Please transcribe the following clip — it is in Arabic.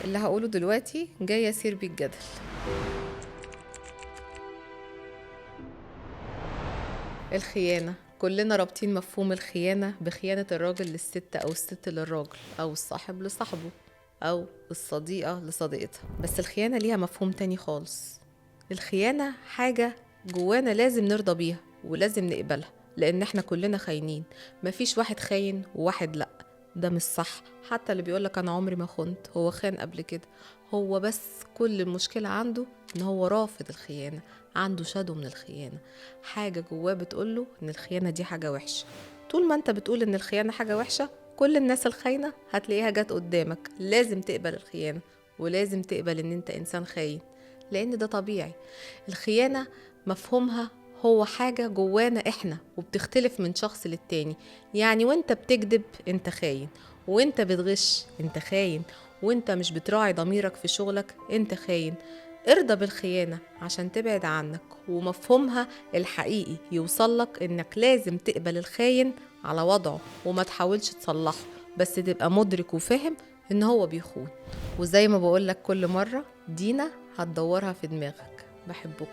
اللي هقوله دلوقتي جاي يسير بيه الجدل. الخيانة، كلنا رابطين مفهوم الخيانة بخيانة الراجل للست أو الست للراجل أو الصاحب لصاحبه أو الصديقة لصديقتها، بس الخيانة ليها مفهوم تاني خالص. الخيانة حاجة جوانا لازم نرضى بيها ولازم نقبلها، لأن احنا كلنا خاينين، مفيش واحد خاين وواحد لأ. ده مش صح. حتى اللي بيقولك أنا عمري ما خنت هو خان قبل كده، هو بس كل المشكلة عنده إن هو رافض الخيانة، عنده شادو من الخيانة، حاجة جواه بتقوله إن الخيانة دي حاجة وحشة. طول ما أنت بتقول إن الخيانة حاجة وحشة، كل الناس الخاينة هتلاقيها جت قدامك. لازم تقبل الخيانة ولازم تقبل إن أنت إنسان خاين، لأن ده طبيعي. الخيانة مفهومها هو حاجة جوانا إحنا وبتختلف من شخص للتاني. يعني وإنت بتكذب أنت خاين، وإنت بتغش أنت خاين، وإنت مش بتراعي ضميرك في شغلك أنت خاين. ارضى بالخيانة عشان تبعد عنك، ومفهومها الحقيقي يوصلك إنك لازم تقبل الخاين على وضعه وما تحاولش تصلحه، بس تبقى مدرك وفاهم إن هو بيخون. وزي ما بقولك كل مرة، دينا هتدورها في دماغك. بحبكم.